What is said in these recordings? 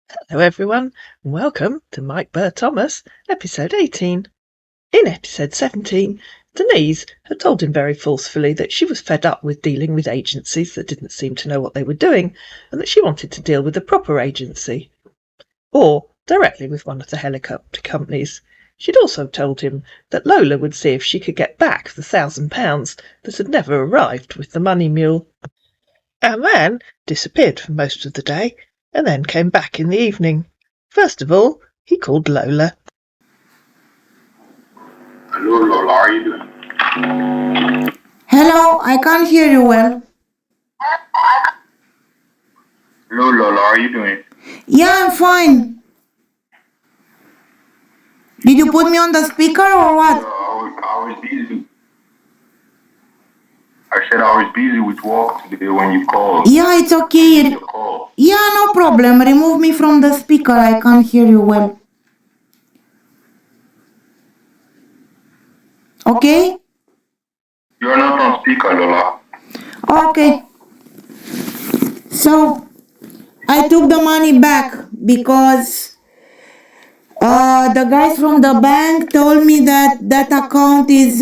Hello everyone, and welcome to Mike Burr Thomas, episode 18. In episode 17, Denise had told him very forcefully that she was fed up with dealing with agencies that didn't seem to know what they were doing, and that she wanted to deal with a proper agency, or directly with one of the helicopter companies. She'd also told him that Lola would see if she could get back the £1,000 that had never arrived with the money mule. Our man disappeared for most of the day, and then came back in the evening. First of all, he called Lola. Hello, Lola, how are you doing? Hello, I can't hear you well. Hello, Lola, how are you doing? Yeah, I'm fine. Did you put me on the speaker or what? I was busy. I said I was busy with work today when you called. Yeah, it's okay. Yeah, no problem. Remove me from the speaker. I can't hear you well. Okay? You're not on speaker, Lola. Okay. So, I took the money back because the guys from the bank told me that that account is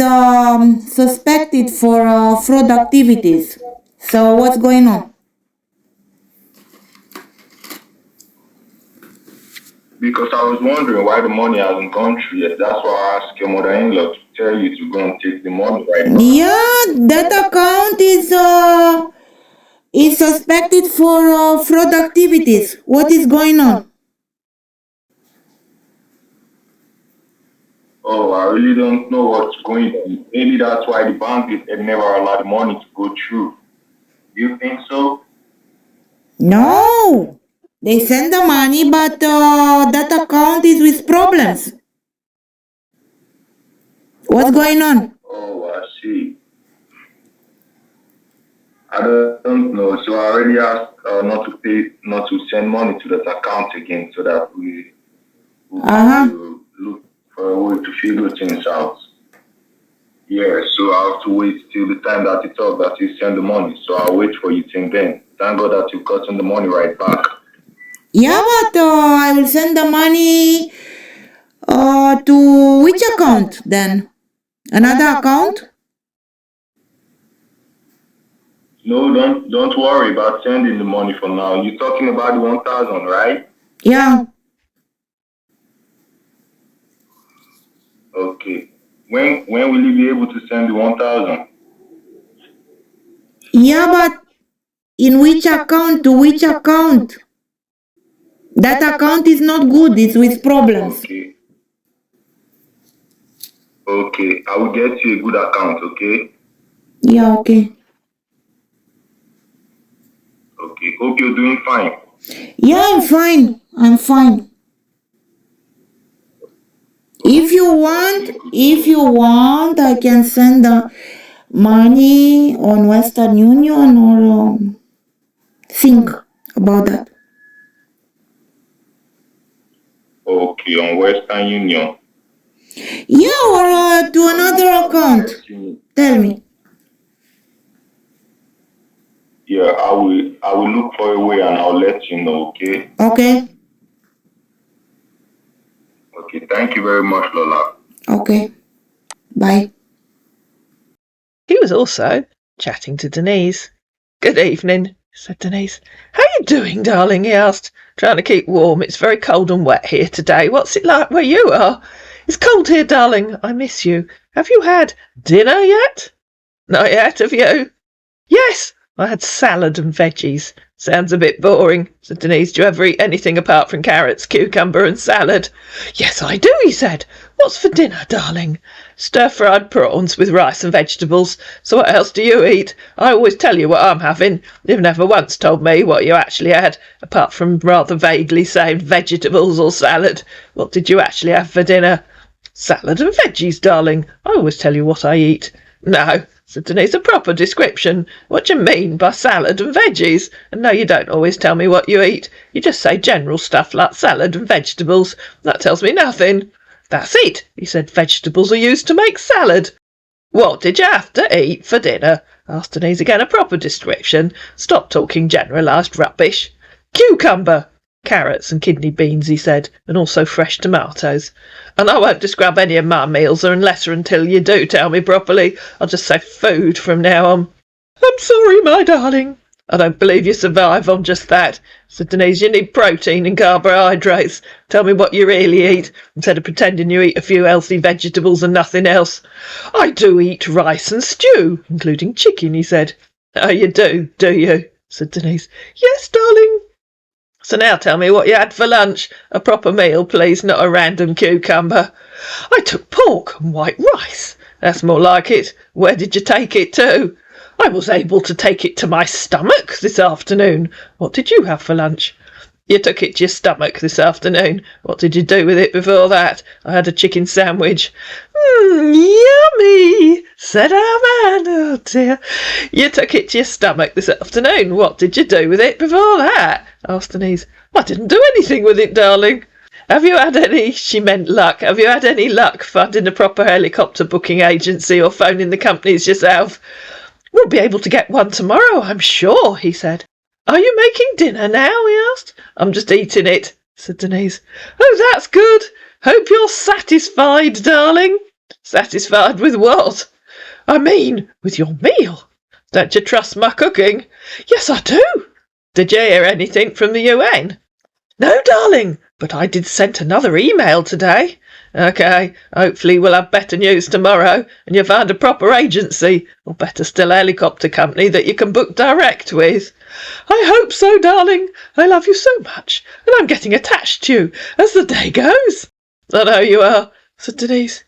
suspected for fraud activities. So, what's going on? Because I was wondering why the money hasn't gone through yet. That's why I asked your mother-in-law to tell you to go and take the money right now. Yeah, that account is suspected for fraud activities. What is going on? Oh, I really don't know what's going on. Maybe that's why the bank had never allowed the money to go through. Do you think so? No, they send the money, but that account is with problems. What's going on? Oh, I see. I don't know. So I already asked not to send money to that account again, so that we will look for a way to figure things out. Yeah, so I have to wait till the time that it's up that you send the money. So I'll wait for you till then. Thank God that you've gotten the money right back. Yeah, but I will send the money to which account then? Another account? No, don't worry about sending the money for now. You're talking about the 1,000, right? Yeah. Okay. When will you be able to send the 1,000? Yeah, but in which account? To which account? That account is not good. It's with problems. Okay. Okay. I will get you a good account, okay? Yeah, okay. Okay. Hope you're doing fine. Yeah, I'm fine. I'm fine. If you want, I can send the money on Western Union or think about that. Okay, on Western Union. Yeah, or to another account. Tell me. Yeah, I will look for a way and I'll let you know, okay? Okay. Okay, thank you very much, Lola. Okay. Bye. He was also chatting to Denise. "Good evening," said Denise. "How you doing, darling?" he asked. "Trying to keep warm. It's very cold and wet here today. What's it like where you are?" "It's cold here, darling. I miss you. Have you had dinner yet?" "Not yet, have you?" "Yes, I had salad and veggies." "Sounds a bit boring," said Denise. "Do you ever eat anything apart from carrots, cucumber and salad?" "Yes, I do," he said. "What's for dinner, darling?" "Stir-fried prawns with rice and vegetables. So what else do you eat? I always tell you what I'm having. You've never once told me what you actually had, apart from rather vaguely saying vegetables or salad. What did you actually have for dinner?" "Salad and veggies, darling. I always tell you what I eat." "No," said Denise, "a proper description. What do you mean by salad and veggies? And no, you don't always tell me what you eat. You just say general stuff like salad and vegetables. That tells me nothing." "That's it," he said. "Vegetables are used to make salad." "What did you have to eat for dinner?" asked Denise again. "A proper description. Stop talking generalised rubbish." "Cucumber." Carrots and kidney beans, he said, and also fresh tomatoes. And I won't describe any of my meals unless or until you do tell me properly. I'll just say food from now on. I'm sorry, my darling. I don't believe you survive on just that, said Denise. You need protein and carbohydrates. Tell me what you really eat, instead of pretending you eat a few healthy vegetables and nothing else. I do eat rice and stew, including chicken, he said. Oh, you do you? Said Denise. Yes, darling. So now tell me what you had for lunch. A proper meal, please, not a random cucumber. I took pork and white rice. That's more like it. Where did you take it to? I was able to take it to my stomach this afternoon. What did you have for lunch? You took it to your stomach this afternoon. What did you do with it before that? I had a chicken sandwich. Yummy, said our man. Oh dear. You took it to your stomach this afternoon. What did you do with it before that? Asked Denise. I didn't do anything with it, darling. Have you had any, she meant luck, have you had any luck finding a proper helicopter booking agency or phoning the companies yourself? We'll be able to get one tomorrow, I'm sure, he said. Are you making dinner now, he asked. I'm just eating it, said Denise. Oh, that's good. Hope you're satisfied, darling. Satisfied with what? I mean, with your meal. Don't you trust my cooking? Yes, I do. Did you hear anything from the UN? No, darling, but I did send another email today. OK, hopefully we'll have better news tomorrow and you'll find a proper agency, or better still a helicopter company that you can book direct with. I hope so, darling. I love you so much, and I'm getting attached to you as the day goes. I know you are, said Denise.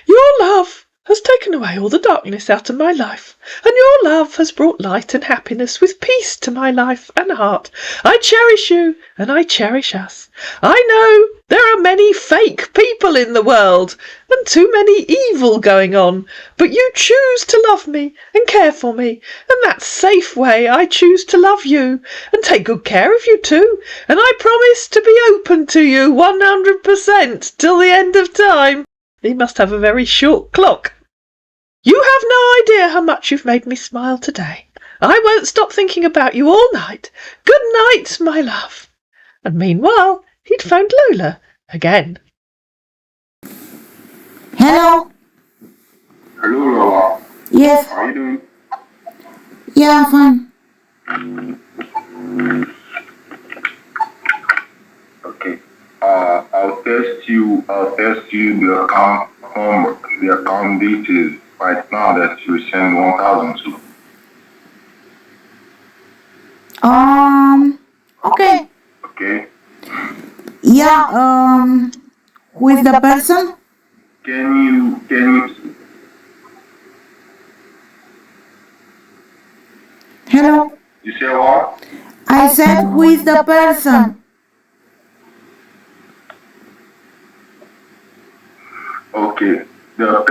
Your love has taken away all the darkness out of my life, and your love has brought light and happiness with peace to my life and heart. I cherish you, and I cherish us. I know there are many fake people in the world, and too many evil going on, but you choose to love me and care for me, and that safe way I choose to love you, and take good care of you too, and I promise to be open to you 100% till the end of time. He must have a very short clock. You have no idea how much you've made me smile today. I won't stop thinking about you all night. Good night, my love. And meanwhile, he'd phoned Lola again. Hello? Hello, Lola. Yes. How are you doing? Yeah, fine. Okay. I'll test you the account details right now that you send 1,000 to. Okay. Okay. Yeah, who is the person? Can you Hello? you say what? I said, who is the person? Okay. The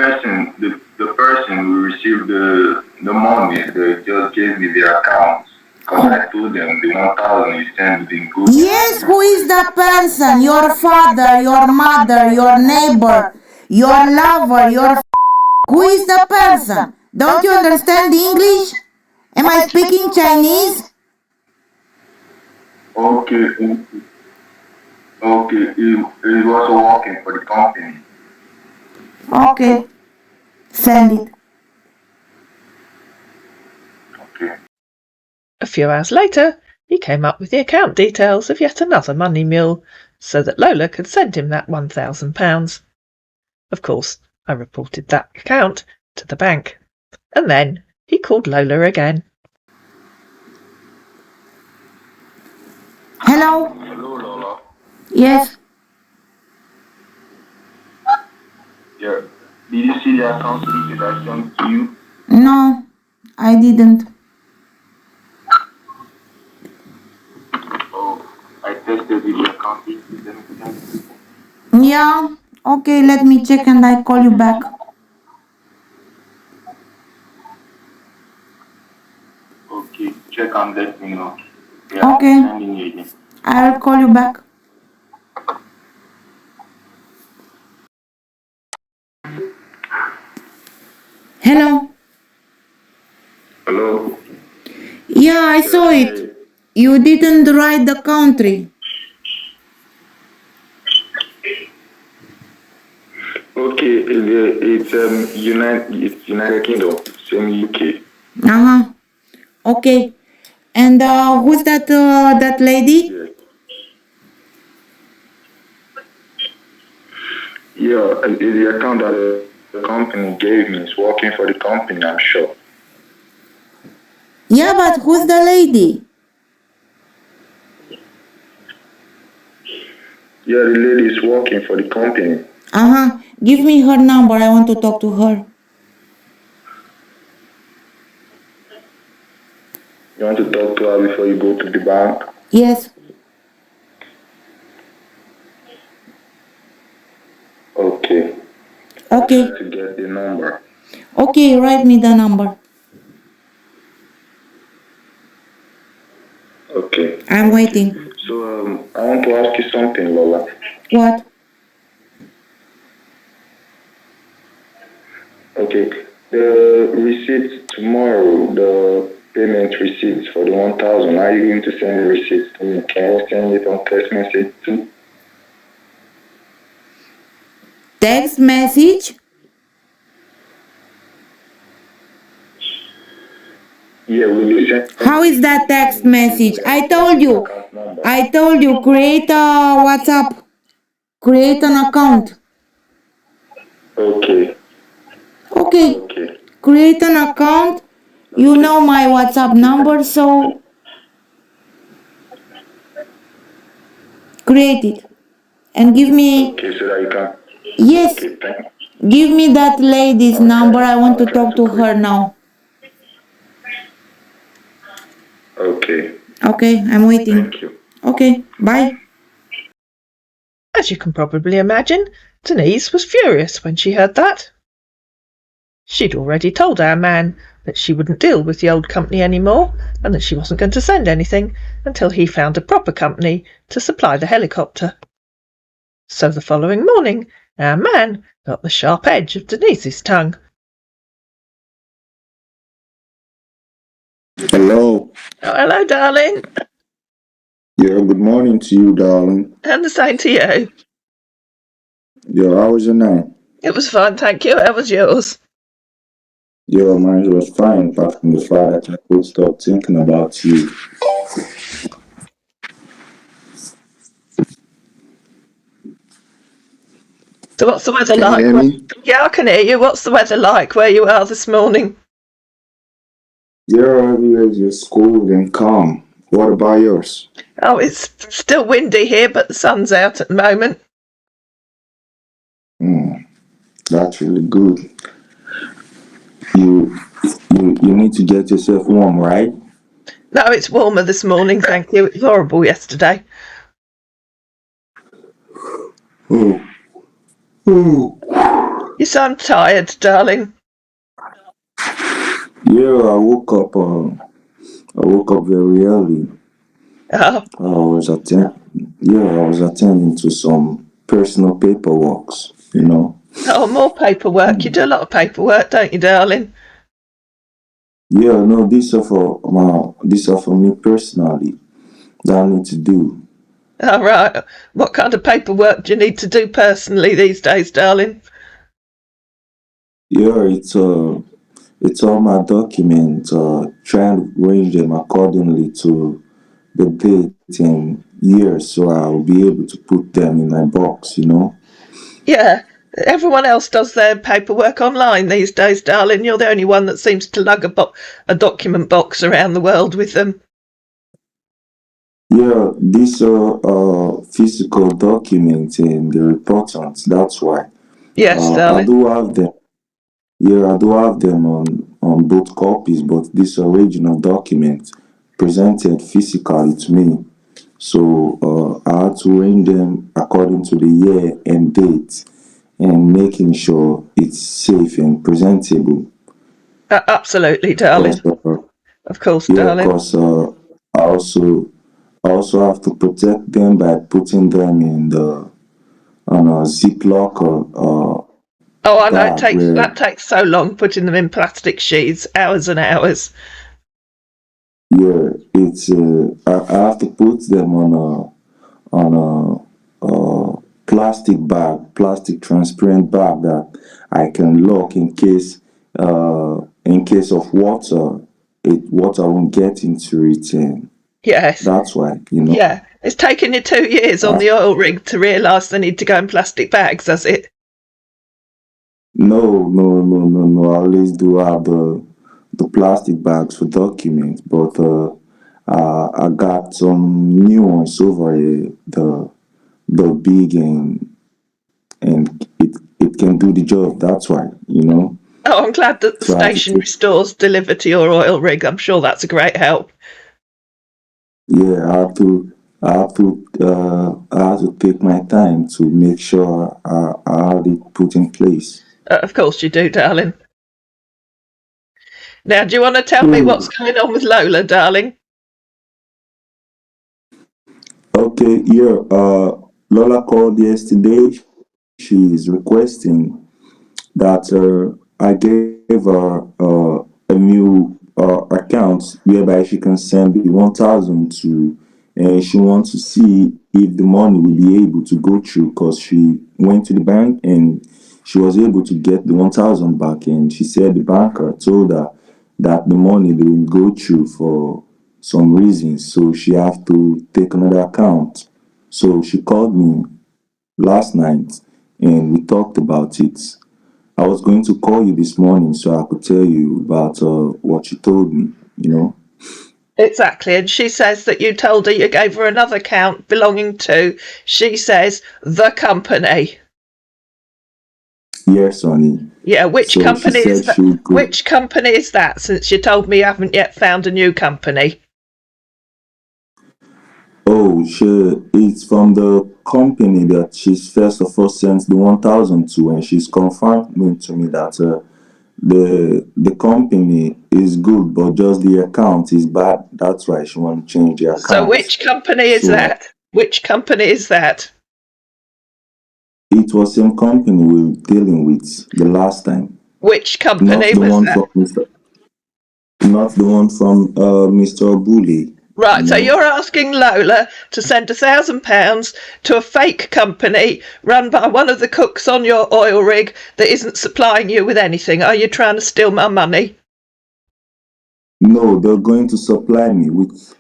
person who received the money, they just gave me the account. Because I told them the 1,000 you sent didn't go. Yes, who is the person? Your father, your mother, your neighbor, your lover, your who is the person? Don't you understand English? Am I speaking Chinese? Okay. It was working for the company. Okay. Send it. Okay. A few hours later, he came up with the account details of yet another money mule, so that Lola could send him that £1,000. Of course, I reported that account to the bank. And then he called Lola again. Hello? Hello, Lola. Yes. Yeah. Did you see the account details I sent to you? No, I didn't. Oh, I tested the account details. Yeah. Okay, let me check and I call you back. Okay, check and let me know. Yeah, Okay. sending you again. I'll call you back. Hello? Hello? Yeah, I saw it. You didn't write the country. Okay, it's United Kingdom, same UK. Okay. And who's that lady? Yeah. Yeah, the account that the company gave me is working for the company, I'm sure. Yeah, but who's the lady? Yeah, the lady is working for the company. Give me her number. I want to talk to her. You want to talk to her before you go to the bank? Yes. Okay. Okay. Try to get the number. Okay, write me the number. Okay. I'm waiting. So, I want to ask you something, Lola. What? Okay. The receipt tomorrow, the payment receipt for the 1,000, are you going to send the receipt to me? Can you send it on text message too? Text message? Yeah, will you send? How is that text message? I told you. Create a WhatsApp. Create an account. Okay. Okay. Okay. Create an account. You know my WhatsApp number, so create it. And give me. Okay, so that you can. Yes. Okay, thank. Give me that lady's number. I want to talk to her now. Okay. Okay, I'm waiting. Thank you. Okay, bye. As you can probably imagine, Denise was furious when she heard that. She'd already told our man that she wouldn't deal with the old company anymore, and that she wasn't going to send anything until he found a proper company to supply the helicopter. So the following morning, our man got the sharp edge of Denise's tongue. Hello. Oh, hello, darling. Yeah, good morning to you, darling. And the same to you. Yeah, how was your night? It was fine, thank you. How was yours? Yeah, mine was fine, apart from the fact that I could stop thinking about you. So what's the weather Can you like? hear me? Yeah, I can hear you. What's the weather like where you are this morning? Yeah, everywhere's just cold and calm. What about yours? Oh, it's still windy here, but the sun's out at the moment. That's really good. You, you need to get yourself warm, right? No, it's warmer this morning, thank you. It was horrible yesterday. Oh, oh. You sound tired, darling. Yeah, I woke up. I woke up very early. Oh, I was attending to some personal paperworks. You know. oh, more paperwork. You do a lot of paperwork, don't you, darling? Yeah, no, these are for me personally that I need to do. All right. What kind of paperwork do you need to do personally these days, darling? Yeah, it's all my documents, trying to arrange them accordingly to the date and year so I'll be able to put them in my box, you know? Yeah, everyone else does their paperwork online these days, darling. You're the only one that seems to lug a document box around the world with them. Yeah, these are physical documents and the reportants, that's why. Yes, I darling. do have them. Yeah, I do have them on both copies, but these are original documents presented physically to me. So I had to arrange them according to the year and date and making sure it's safe and presentable. Absolutely, Cause, darling. Of course, yeah, darling. cause I also have to protect them by putting them in the on a Ziploc or Oh, I know bag where that takes so long putting them in plastic sheets, hours and hours. yeah I have to put them on a plastic transparent bag that I can lock in case of water. Water won't get into it, and Yes. that's why, Yeah. It's taken you 2 years on Uh, the oil rig to realise they need to go in plastic bags, has it? no, no, no, no, no. I always do have the plastic bags for documents, but I got some new ones over here. The big and it can do the job. That's why. Oh, I'm glad that the So I have to stationery take, stores deliver to your oil rig. I'm sure that's a great help. yeah, I have to take my time to make sure I have it put in place. Of course you do, darling. Now, do you want to tell me what's Hmm. going on with Lola, darling? Okay, yeah. Lola called yesterday. She's requesting that I gave her a new account whereby she can send the 1,000 to, and she wants to see if the money will be able to go through because she went to the bank and she was able to get the 1,000 back, and she said the banker told her that the money didn't go through for some reasons, so she have to take another account. So she called me last night and we talked about it. I was going to call you this morning so I could tell you about what you told me. Exactly. And she says that you told her you gave her another account belonging to, she says, the company. Yes, honey. Yeah, which So she company is said that? she would go. Which company is that, since you told me you haven't yet found a new company? Oh, it's from the company that she's first of all sent the 1,000 to, and she's confirming to me that the company is good, but just the account is bad. That's why she want to change the So account. which company is So that? Which company is that? it was same company we were dealing with the last time, Which not company the was one that? from Mr. Bully. You Right, so know. you're asking Lola to send £1,000 to a fake company run by one of the cooks on your oil rig that isn't supplying you with anything. Are you trying to steal my money? No, they're going to supply me with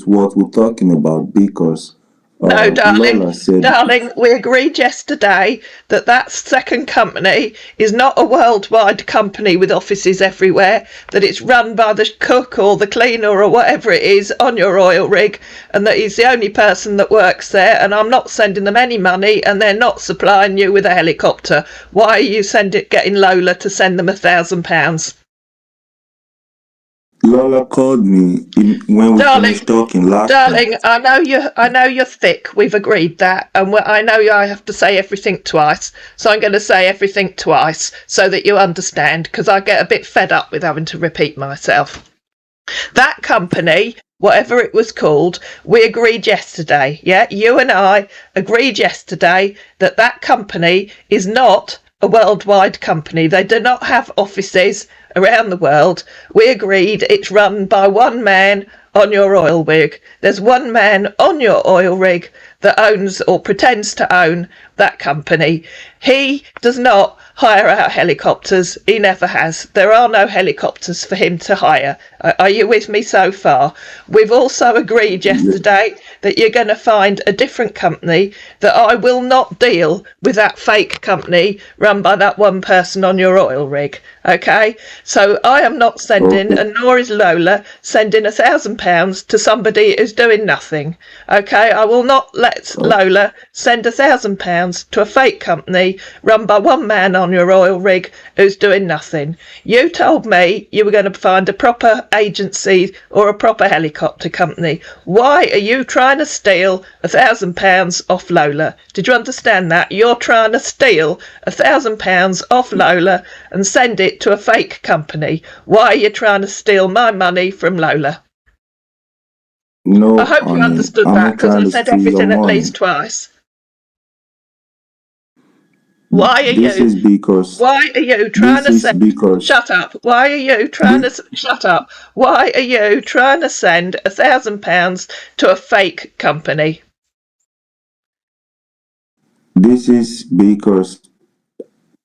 what we're talking about because No, darling. Lola said Darling, we agreed yesterday that that second company is not a worldwide company with offices everywhere, that it's run by the cook or the cleaner or whatever it is on your oil rig, and that he's the only person that works there, and I'm not sending them any money, and they're not supplying you with a helicopter. Why are you getting Lola to send them £1,000? Lola called me when we Darling, finished talking last night. Darling, I know you're thick. We've agreed that, and I know I have to say everything twice. So I'm going to say everything twice so that you understand, because I get a bit fed up with having to repeat myself. That company, whatever it was called, we agreed yesterday. Yeah, you and I agreed yesterday that that company is not a worldwide company. They do not have offices around the world. We agreed it's run by one man on your oil rig. There's one man on your oil rig that owns or pretends to own that company. He does not hire out helicopters. He never has. There are no helicopters for him to hire. Are you with me so far? We've also agreed yesterday that you're going to find a different company, that I will not deal with that fake company run by that one person on your oil rig. Okay? So I am not sending, Okay. and nor is Lola, sending £1,000 to somebody who's doing nothing. Okay? I will not let Oh, Lola send £1,000 to a fake company run by one man on your oil rig who's doing nothing. You told me you were going to find a proper agency or a proper helicopter company. Why are you trying to steal £1,000 off Lola? Did you understand that? You're trying to steal £1,000 off Lola and send it to a fake company. Why are you trying to steal my money from Lola? I no, hope you honey. understood I'm that, not because trying I to said steal your everything at least money. twice. Why are This you is because Why are you trying this to is send? because Shut up. Why are you trying to this, shut up? Why are you trying to send £1,000 to a fake company? This is because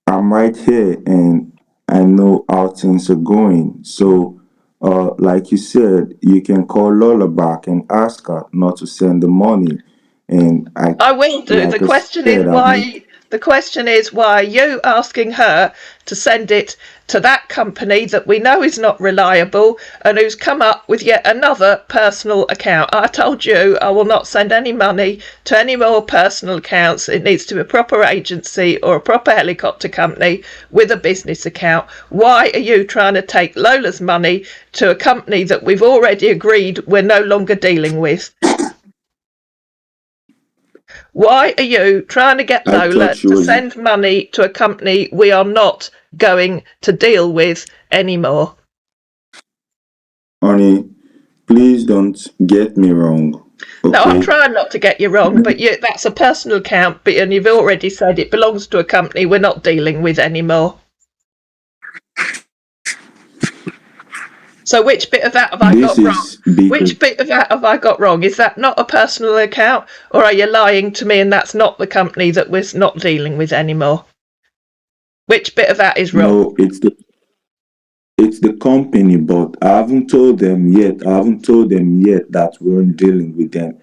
I'm right here and I know how things are going. So, like you said, you can call Lola back and ask her not to send the money. And I will do. like I said, I've made. The question is why are you asking her to send it to that company that we know is not reliable and who's come up with yet another personal account. I told you I will not send any money to any more personal accounts. It needs to be a proper agency or a proper helicopter company with a business account. Why are you trying to take Lola's money to a company that we've already agreed we're no longer dealing with? Why are you trying to get I Lola thought she to was send money to a company we are not going to deal with anymore? honey. Please don't get me wrong, No, I'm okay? trying not to get you wrong, but that's a personal account, and you've already said it belongs to a company we're not dealing with anymore. So which bit of that have I This got wrong? is because Which bit of that have I got wrong? Is that not a personal account, or are you lying to me and that's not the company that we're not dealing with anymore? Which bit of that is wrong? no, it's the company, but I haven't told them yet. I haven't told them yet that we aren't dealing with them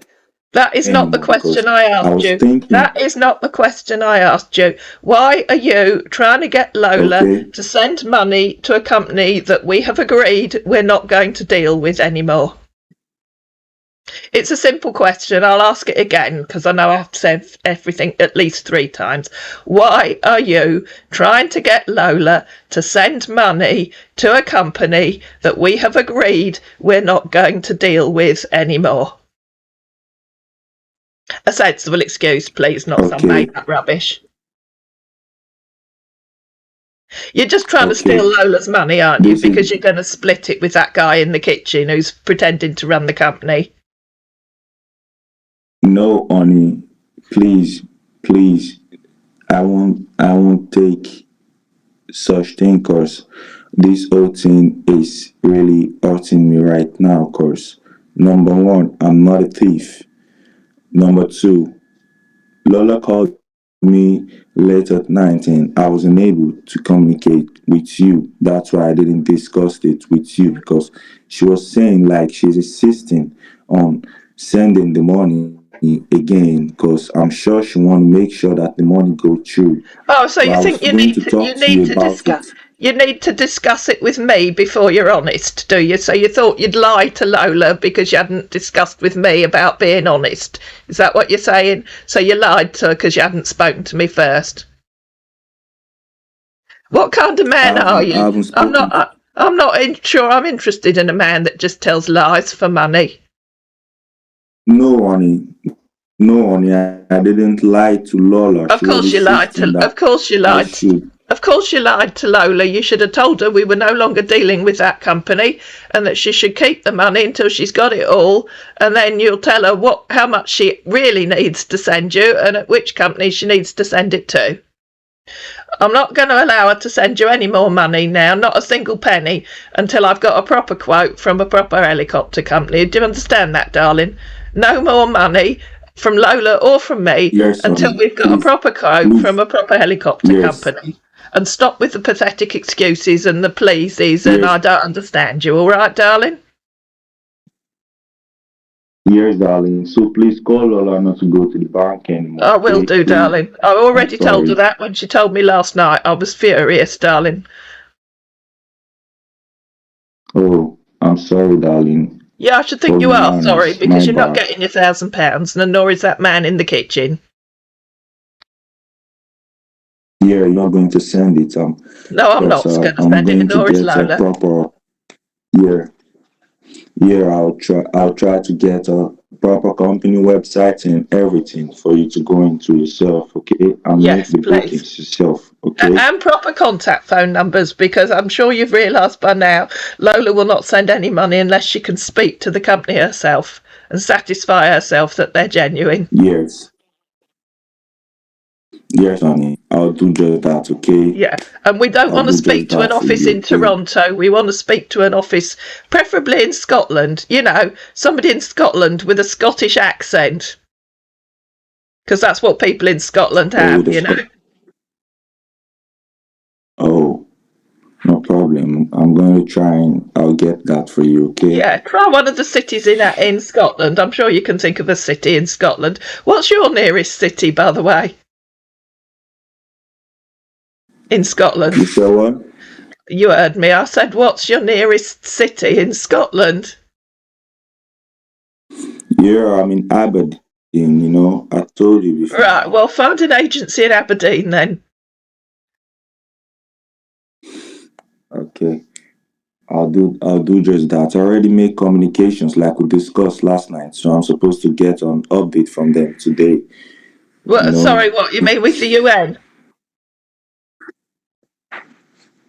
That is not the anymore question because I I asked was you. thinking, That is not the question I asked you. Why are you trying to get Lola okay, to send money to a company that we have agreed we're not going to deal with anymore? It's a simple question. I'll ask it again because I know I've said everything at least 3 times. Why are you trying to get Lola to send money to a company that we have agreed we're not going to deal with anymore? A sensible excuse, please, not some okay, made up rubbish. You're just trying to steal okay. Lola's money, aren't you? This is Because you're going to split it with that guy in the kitchen who's pretending to run the company. no, honey. Please, please. I won't take such thing, cause this whole thing is really hurting me right now. Cause number one, I'm not a thief. Number two, Lola called me late at night and I wasn't able to communicate with you. That's why I didn't discuss it with you because she was saying like she's insisting on sending the money again because I'm sure she want to make sure that the money go through. Oh, so So you I think was going to you talk to need you to about it. discuss it with me before you're honest, do you? So you thought you'd lie to Lola because you hadn't discussed with me about being honest. Is that what you're saying? So you lied to her because you hadn't spoken to me first. What kind of man are I you? haven't spoken to. I'm not sure I'm interested in a man that just tells lies for money. No, honey. No, honey. I didn't lie to Lola. Of She was course you lied insisting to. that Of course you I lied. should. Of course you lied to Lola. You should have told her we were no longer dealing with that company, and that she should keep the money until she's got it all, and then you'll tell her how much she really needs to send you, and at which company she needs to send it to. I'm not going to allow her to send you any more money now, not a single penny, until I've got a proper quote from a proper helicopter company. Do you understand that, darling? No more money from Lola or from me Yes, until honey. we've got a Please, proper quote from please. a proper helicopter Yes, company. And stop with the pathetic excuses and the pleases and yes, I don't understand you, all right, darling? yes, darling. So please call Lola not to go to the bank anymore, I will okay? do, Please. darling. I I'm already told her sorry. that when she told me last night. I was furious, darling. Oh, I'm sorry, darling. Yeah, I should think For you my are sorry manners, because my you're not bad. getting your £1,000, and nor is that man in the kitchen. Yeah, you're not going to send it, No, I'm because not going to I'm send it, and going to nor is get a Lola. proper. Yeah, yeah. I'll try to get a proper company website and everything for you to go into yourself, okay? And make Yes, the please. bookings yourself, okay? And proper contact phone numbers, because I'm sure you've realised by now Lola will not send any money unless she can speak to the company herself and satisfy herself that they're genuine. Yes, yes, honey. I'll do just that, okay? Yeah, and we don't I'll want to do just speak to an that for office you, in okay? Toronto. We want to speak to an office, preferably in Scotland. You know, somebody in Scotland with a Scottish accent. Because that's what people in Scotland Oh, have, you know. Oh, no problem. I'm going to try and I'll get that for you, okay? Yeah, try one of the cities in Scotland. I'm sure you can think of a city in Scotland. What's your nearest city, by the way? In Scotland. You said what? You heard me. I said, what's your nearest city in Scotland? Yeah, I'm in Aberdeen, I told you before. Right, well, find an agency in Aberdeen then. Okay. I'll do just that. I already made communications like we discussed last night, so I'm supposed to get an update from them today. Well, No, sorry, what you mean with the UN?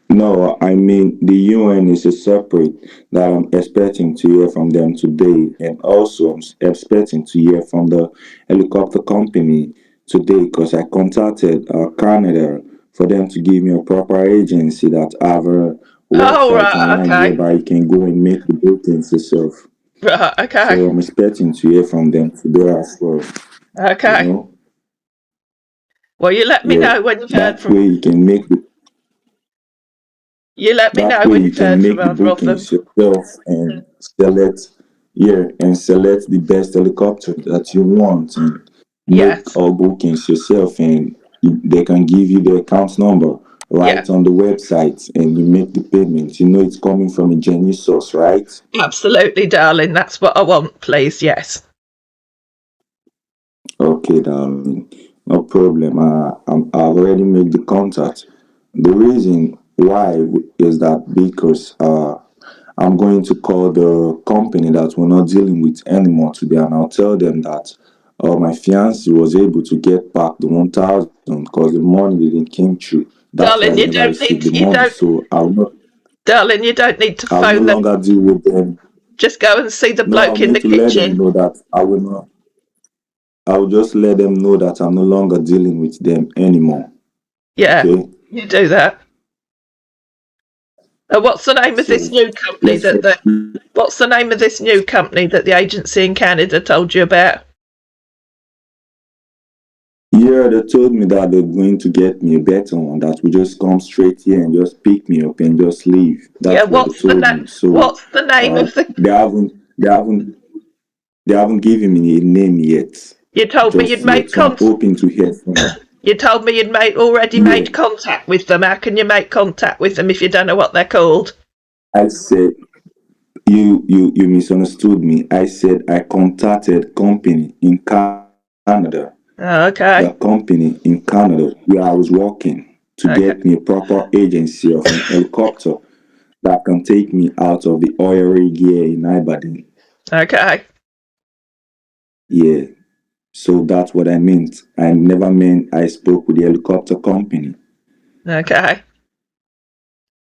no, I mean the UN is a separate that I'm expecting to hear from them today, and also expecting to hear from the helicopter company today because I contacted Canada for them to give me a proper agency that have a Oh, website right, online okay. whereby you can go and make the bookings yourself. Right, okay. So I'm expecting to hear from them today as well. You Okay. know, Well, you let me yeah. know when you've heard That from. way you can make the You let me that know way when you you've can heard from make the either of them. bookings yourself and select the best helicopter that you want and make Yes. all bookings yourself and they can give you the account number Yeah. right on the website and you make the payment. You know it's coming from a genuine source, right? Absolutely, darling. That's what I want, please. Yes. Okay, darling, no problem. I've already made the contact. The reason why is that because I'm going to call the company that we're not dealing with anymore today, and I'll tell them that my fiance was able to get back the 1,000 because the money didn't came through. That's why Darling, I you never don't need received the to, you money. don't, So darling, you don't need to I'll no phone them. longer deal with them. Just go and see the No, I'm bloke in going the to let them kitchen. know that I will not. I will just let them know that I'm no longer dealing with them anymore. Yeah, Okay, you do that. What's the name of this so new company let's that just the What's the name of this new company that the agency in Canada told you about? yeah, they told me that they're going to get me a better one that will just come straight here and just pick me up and just leave. Yeah, That's what they told me. So what's the name uh, of the? they haven't they haven't they haven't given me a name yet, You told me you'd just yet. made So I'm hoping to hear from. You told me you'd already Yeah, made contact with them. How can you make contact with them if you don't know what they're called? I said you misunderstood me. I said I contacted company in Canada, Oh, the okay, company in Canada where I was working to okay, get me a proper agency of an helicopter that can take me out of the oil rig here in Ibadan. okay, Yeah, so that's what I meant. I never meant I spoke with the helicopter company. okay,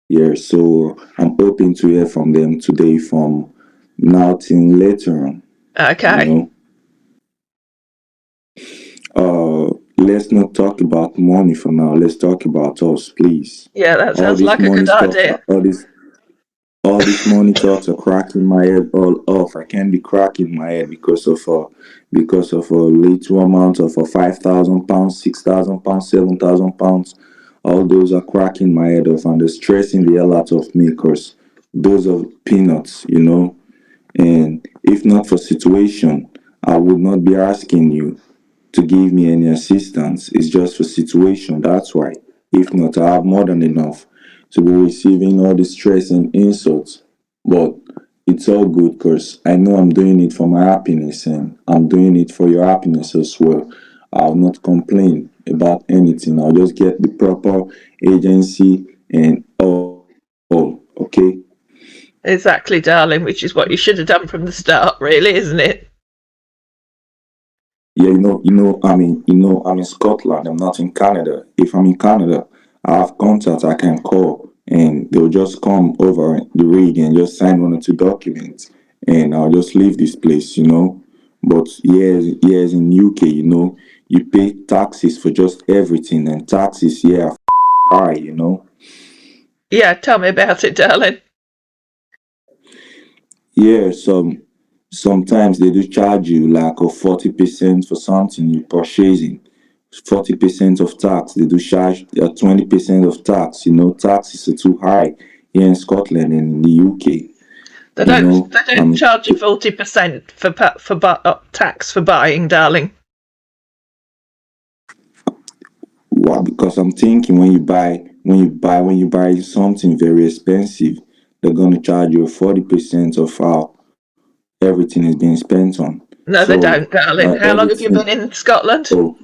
Yeah, so I'm hoping to hear from them today from now till later on, you okay. know. Let's not talk about money for now. Let's talk about us, please. Yeah, that All sounds this like a money good stuff, idea. all these money talks are cracking my head all off. I can't be cracking my head because of a little amount of £5,000, £6,000, £7,000. All those are cracking my head off and they're stressing the hell out of me because those are peanuts, And if not for situation, I would not be asking you to give me any assistance. It's just for situation. That's why. If not, I have more than enough to be receiving all the stress and insults. But it's all good because I know I'm doing it for my happiness and I'm doing it for your happiness as well. I'll not complain about anything. I'll just get the proper agency and all. Okay? Exactly, darling, which is what you should have done from the start, really, isn't it? Yeah, I'm in Scotland. I'm not in Canada. If I'm in Canada, I have contacts I can call, and they'll just come over the rig and just sign one or two documents, and I'll just leave this place. But yes, in UK, you pay taxes for just everything, and taxes here are high. Yeah, tell me about it, darling. Yeah, sometimes they do charge you like a 40% for something you're purchasing. 40% of tax. They do charge 20% of tax. Tax is too high here in Scotland and in the UK. They You don't. know, They don't charge you 40% for tax for buying, darling. Why? Because I'm thinking when you buy something very expensive, they're gonna charge you 40% of how everything is being spent on. No, they So don't, darling. How long have you been everything. in Scotland? Oh,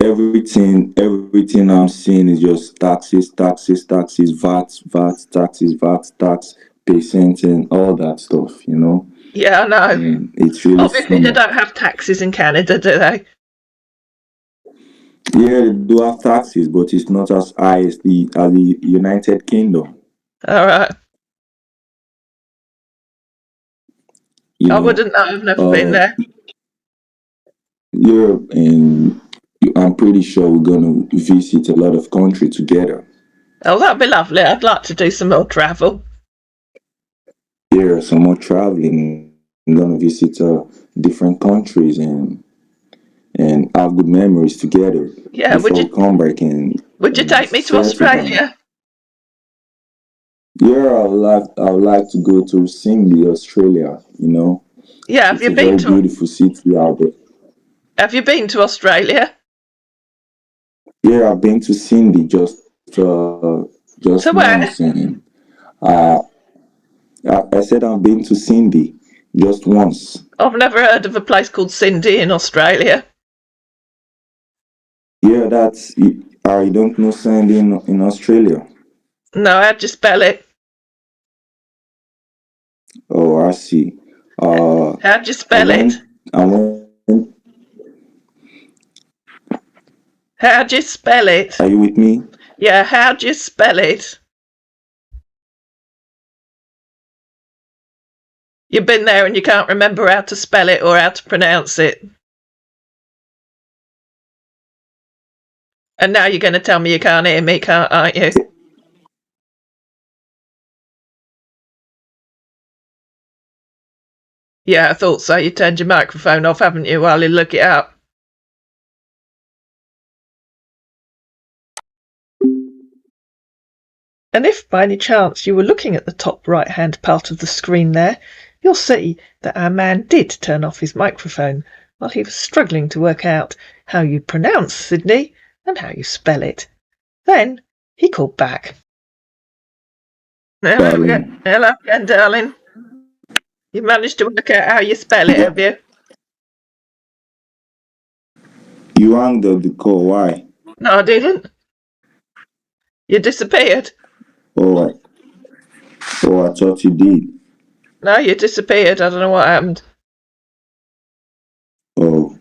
everything I'm seeing is just taxes, taxes, taxes, VAT, taxes, VAT, tax, percent, and all that stuff. Yeah, I know. And it's really Obviously, they funny. don't have taxes in Canada, do they? Yeah, they do have taxes, but it's not as high as the United Kingdom. All right. You I know, wouldn't know. I've never been uh, there. Europe and I'm pretty sure we're gonna visit a lot of country together. Oh, that'd be lovely. I'd like to do some more travel. Here, some more traveling. I'm gonna visit different countries and have good memories together Yeah, before we come back and, would you and take me to settle down. Australia? Yeah, I would like to go to Sydney, Australia. Yeah, have It's you a been very to beautiful city out there. Have you been to Australia? Yeah, I've been to Sydney just To where? once, and I I said I've been to Sydney just once. I've never heard of a place called Cindy in Australia. Yeah, I don't know Sandy in Australia. No, how'd you spell it? Oh, I see. Uh, How'd you I spell it? went. I went. How'd you spell it? Are you with me? Yeah, how'd you spell it? You've been there and you can't remember how to spell it or how to pronounce it. And now you're going to tell me you can't hear me, aren't you? Yeah, I thought so. You turned your microphone off, haven't you, while you look it up? And if by any chance you were looking at the top right-hand part of the screen there, you'll see that our man did turn off his microphone while he was struggling to work out how you pronounce Sydney and how you spell it. Then he called back. Hello Darling. again, darling. You managed to work out how you spell it, Yeah, have you? you hung up the call. Why? No, I didn't. You disappeared. Oh, I thought you did. No, you disappeared. I don't know what happened. Oh,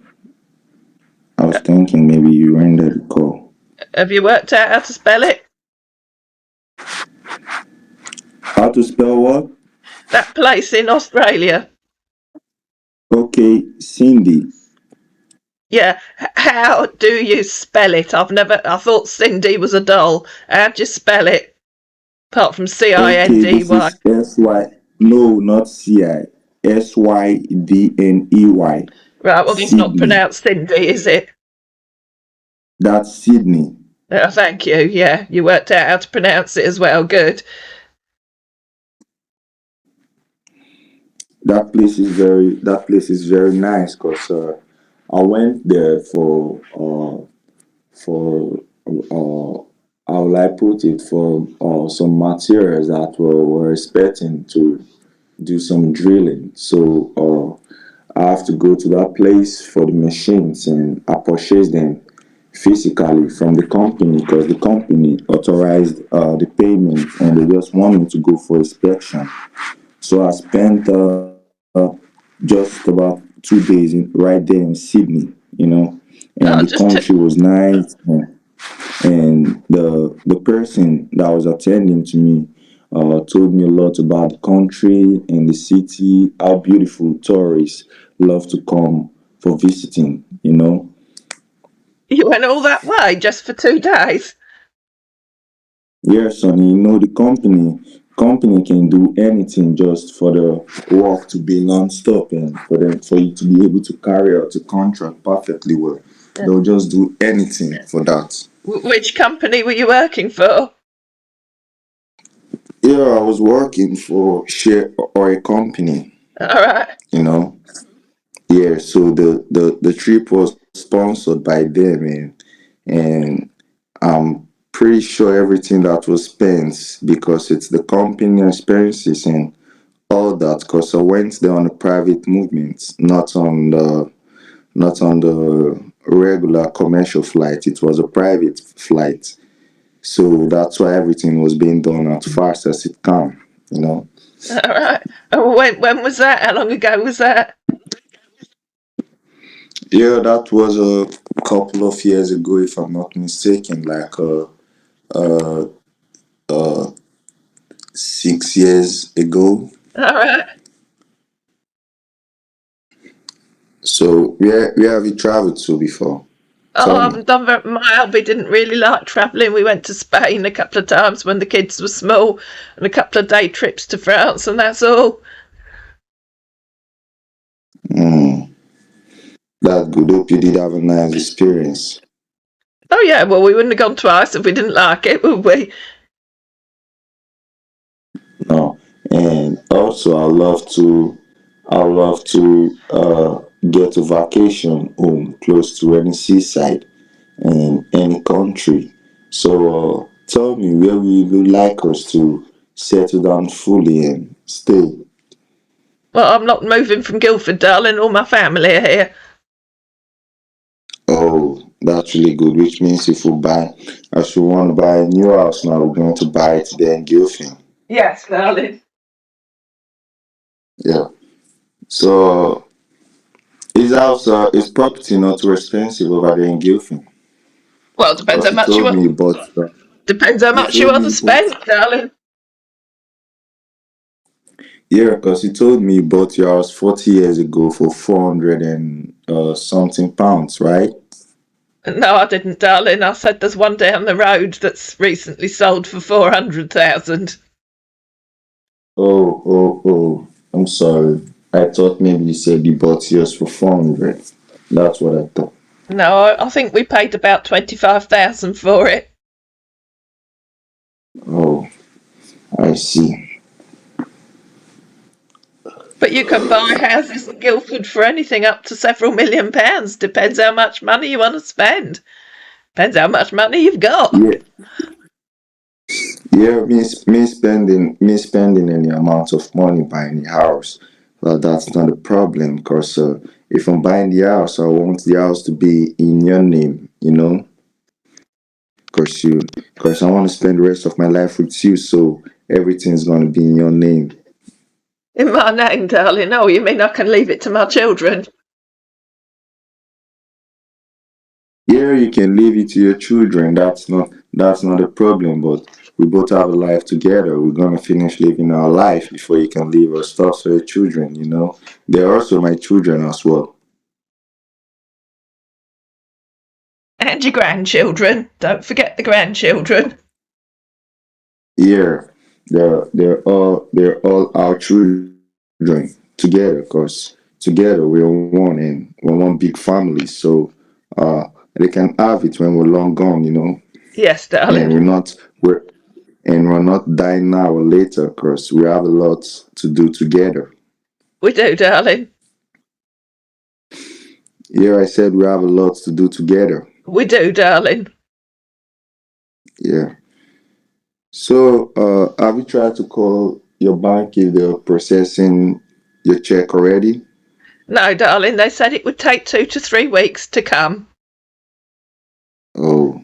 I was thinking maybe you ended the call. Have you worked out how to spell it? How to spell what? That place in Australia. Okay, Cindy. Yeah, how do you spell it? I thought Cindy was a doll. How'd you spell it? Apart from Okay, Cindy. this is SY. No, not CI. SYDNEY. Right, well, that's not Sydney. pronounced Cindy, is it? That's Sydney. Oh, thank you. Yeah, you worked out how to pronounce it as well. Good. That place is very nice because I went there for how will I put it, for some materials that were expecting to do some drilling. So I have to go to that place for the machines and I purchased them physically from the company because the company authorized the payment and they just want me to go for inspection. So I spent just about 2 days right there in Sydney, and Oh, the country was nice. And the person that was attending to me told me a lot about the country and the city, how beautiful tourists love to come for visiting. you went all that way just for 2 days? Yes, honey, the company company can do anything just for the work to be non-stop and for you to be able to carry out the contract perfectly well. They'll just do anything for that. Which company were you working for? Yeah, I was working for share or a company, All right. you know. Yeah, so the trip was sponsored by them, and I'm pretty sure everything that was spent because it's the company expenses and all that. Because I went there on a private movement, not on the regular commercial flight. It was a private flight, so that's why everything was being done as fast as it can. You know. All right. When was that? How long ago was that? Yeah, that was a couple of years ago, if I'm not mistaken, like uh, uh 6 years ago. All right. So where have you traveled to before? Oh, Tell I me. haven't done very. My hubby didn't really like travelling. We went to Spain a couple of times when the kids were small, and a couple of day trips to France, and that's all. Mm, that's good. Hope you did have a nice experience. Oh yeah, well we wouldn't have gone twice if we didn't like it, would we? No, and also I love to get a vacation home close to any seaside in any country. So tell me, where would you like us to settle down fully and stay? Well, I'm not moving from Guildford, darling. All my family are here. Oh, that's really good. Which means if we want to buy a new house now, we're going to buy it there in Guildford. Yes, darling. Yeah. So is property not too expensive over there in Guildford? Well, depends how Because he much you told want. me he bought. Depends how He much you told want me to he bought. spend, darling. Yeah, because he told me he bought your house 40 years ago for 400 and something pounds, right? No, I didn't, darling. I said there's one down the road that's recently sold for 400,000. Oh. I'm sorry. I thought maybe you said you bought yours for 400. That's what I thought. No, I think we paid about 25,000 for it. Oh, I see. But you can buy houses in Guildford for anything up to several £1 million. Depends how much money you want to spend. Depends how much money you've got. Yeah, yeah. Me spending any amount of money buying a house, well, that's not a problem. Cause if I'm buying the house, I want the house to be in your name. You know, cause I want to spend the rest of my life with you. So everything's gonna be in your name. In my name, darling. Oh, you mean I can leave it to my children? Yeah, you can leave it to your children. That's not a problem. But we both have a life together. We're gonna finish living our life before you can leave our stuff for your children. You know, they're also my children as well. And your grandchildren. Don't forget the grandchildren. Yeah, they're all our children together. Cause together we're one and we're one big family. So uh, they can have it when we're long gone. You know, Yes, and darling. we're not dying now or later because we have a lot to do together. We do, darling. Yeah, I said we have a lot to do together. We do, darling. Yeah. So, have you tried to call your bank if they're processing your check already? No, darling, they said it would take 2 to 3 weeks to come. Oh,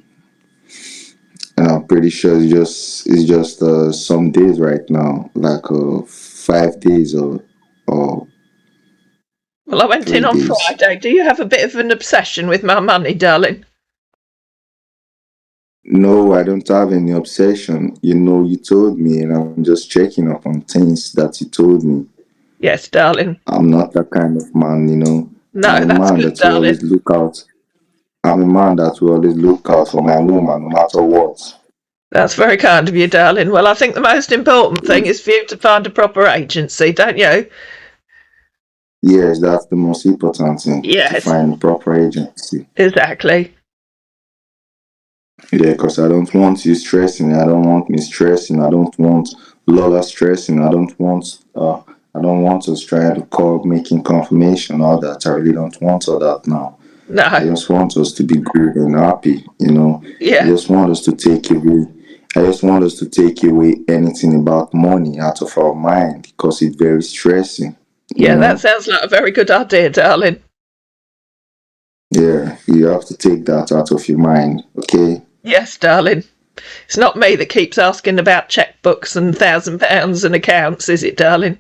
and I'm pretty sure it's just some days right now, like 5 days or Well, I went in three on days. Friday. Do you have a bit of an obsession with my money, darling? No, I don't have any obsession. You know, you told me, and I'm just checking up on things that you told me. Yes, darling. I'm not that kind of man, you know. I'm No, a that's man good, that will darling. always look out. I'm a man that will always look out for my woman no matter what. That's very kind of you, darling. Well, I think the most important thing is for you to find a proper agency, don't you? Yes, that's the most important thing, to Yes, find a proper agency. exactly. Yeah, because I don't want you stressing. I don't want me stressing. I don't want Lola stressing. I don't want us trying to call making confirmation, all that. I really don't want all that now. I No, just want us to be good and happy, I yeah, just want us to take away anything about money out of our mind because it's very stressing, yeah, that sounds like a very good idea, darling. Yeah, you have to take that out of your mind, okay? Yes, darling. It's not me that keeps asking about checkbooks and £1,000 and accounts, is it, darling?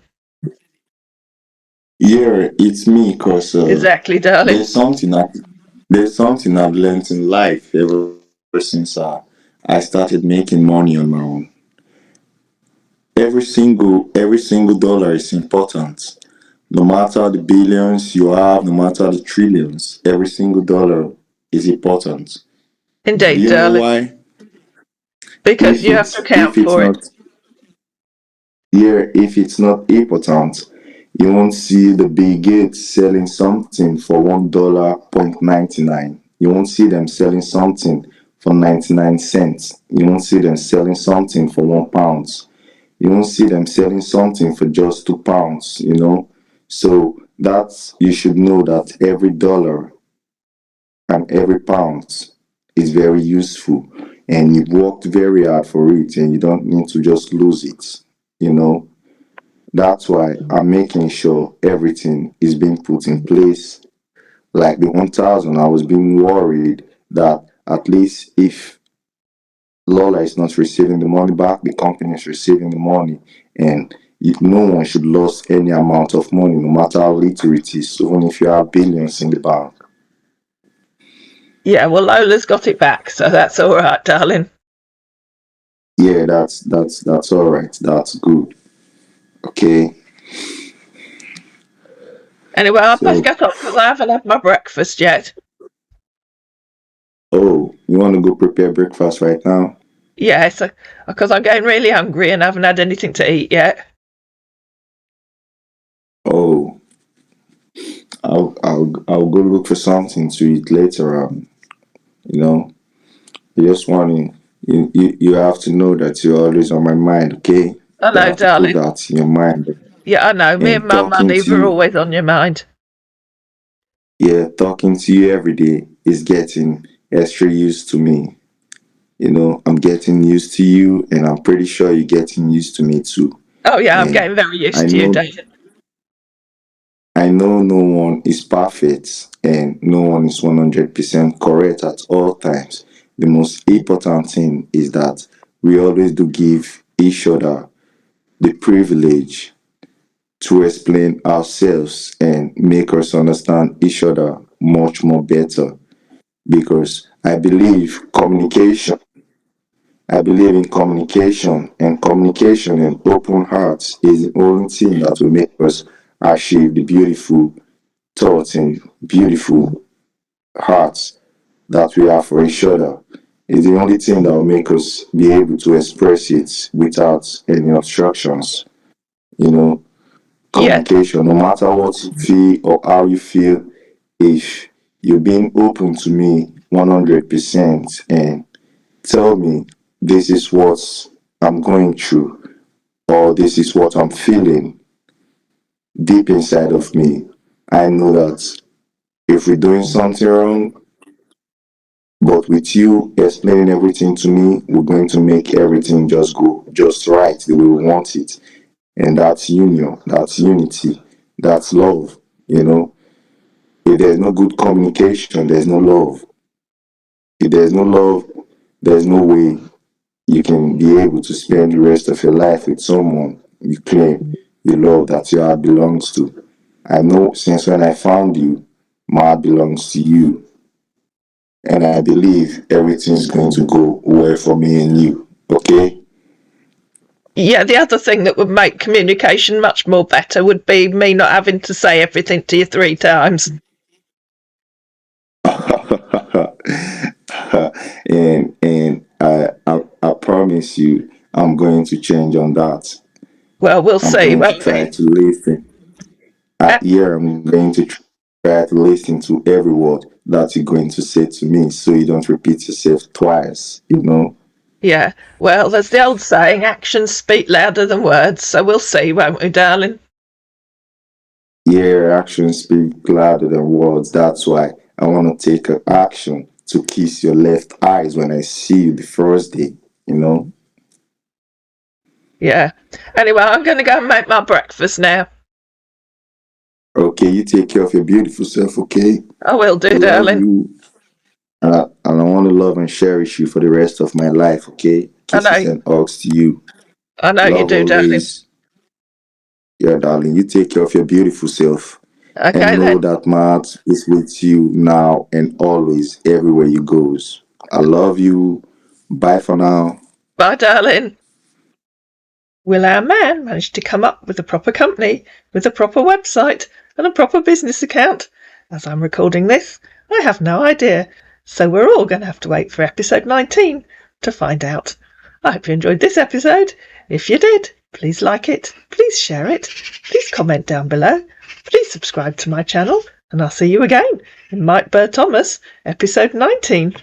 Yeah, it's me because Exactly, darling. there's something I there's something I've learned in life ever since I started making money on my own. Every single dollar is important. No matter the billions you have, no matter the trillions, every single dollar is important. Do Indeed, you know darling. why? Because If you have to it's account if it's for not it. here, if it's not important, you won't see the Bill Gates selling something for $1.99. You won't see them selling something for 99 cents. You won't see them selling something for £1. You won't see them selling something for just £2. So that's you should know that every dollar and every pound is very useful, and you've worked very hard for it, and you don't need to just lose it. You know, that's why I'm making sure everything is being put in place. Like the 1,000, I was being worried that at least if Lola is not receiving the money back, the company is receiving the money, and no one should lose any amount of money, no matter how little it is, even if you have billions in the bank. Yeah, well, Lola's got it back, so that's all right, darling. Yeah, that's all right. That's good. Okay. Anyway, I best So, get off because I haven't had my breakfast yet. oh, you want to go prepare breakfast right now? Yes, because I'm getting really hungry and haven't had anything to eat yet. Oh, I'll go look for something to eat later on. You know, you just want to you have to know that you're always on my mind. Okay, I you know, have to put darling. that in your mind. Yeah, I know. Me and And my talking money to were you, always on your mind. yeah, talking to you every day is getting extra used to me. I'm getting used to you, and I'm pretty sure you're getting used to me too. Oh, yeah, I'm And getting very I used to you, know David. I know no one is perfect and no one is 100% correct at all times. The most important thing is that we always do give each other the privilege to explain ourselves and make us understand each other much more better, because I believe in communication, and communication and open hearts is the only thing that will make us achieve the beautiful thoughts and beautiful hearts that we have for each other. It's the only thing that will make us be able to express it without any obstructions. You know, Yes, communication, no matter what you feel or how you feel, if you're being open to me 100% and tell me this is what I'm going through, or this is what I'm feeling deep inside of me, I know that if we're doing something wrong, but with you explaining everything to me, we're going to make everything just go just right the way we want it. And that's union, that's unity, that's love. If there's no good communication, there's no love. If there's no love, there's no way you can be able to spend the rest of your life with someone you claim you love, that your heart belongs to. I know since when I found you, my heart belongs to you. And I believe everything's going to go well for me and you. Okay? yeah, the other thing that would make communication much more better would be me not having to say everything to you 3 times. and I promise promise you, I'm going to change on that. Well, we'll I'm see, going to won't try we? to listen. Yeah, I'm going to try to listen to every word that you're going to say to me so you don't repeat yourself twice, you know? Yeah. Well, there's the old saying, actions speak louder than words, so we'll see, won't we, darling? Yeah, actions speak louder than words. That's why I want to take an action to kiss your left eyes when I see you the first day, you know? Yeah. Anyway, I'm going to go and make my breakfast now. Okay, you take care of your beautiful self, okay? I will I do, love darling. you. And I want to love and cherish you for the rest of my life, okay? Kisses and hugs to you. I know you Love do, darling. always. Yeah, darling, you take care of your beautiful self. And Okay, know then. that my heart is with you now and always, everywhere you goes. I love you. Bye for now. Bye, darling. Will our man manage to come up with a proper company, with a proper website, and a proper business account? As I'm recording this, I have no idea. So we're all going to have to wait for episode 19 to find out. I hope you enjoyed this episode. If you did, please like it, please share it, please comment down below, please subscribe to my channel, and I'll see you again in Mike Bird Thomas, episode 19.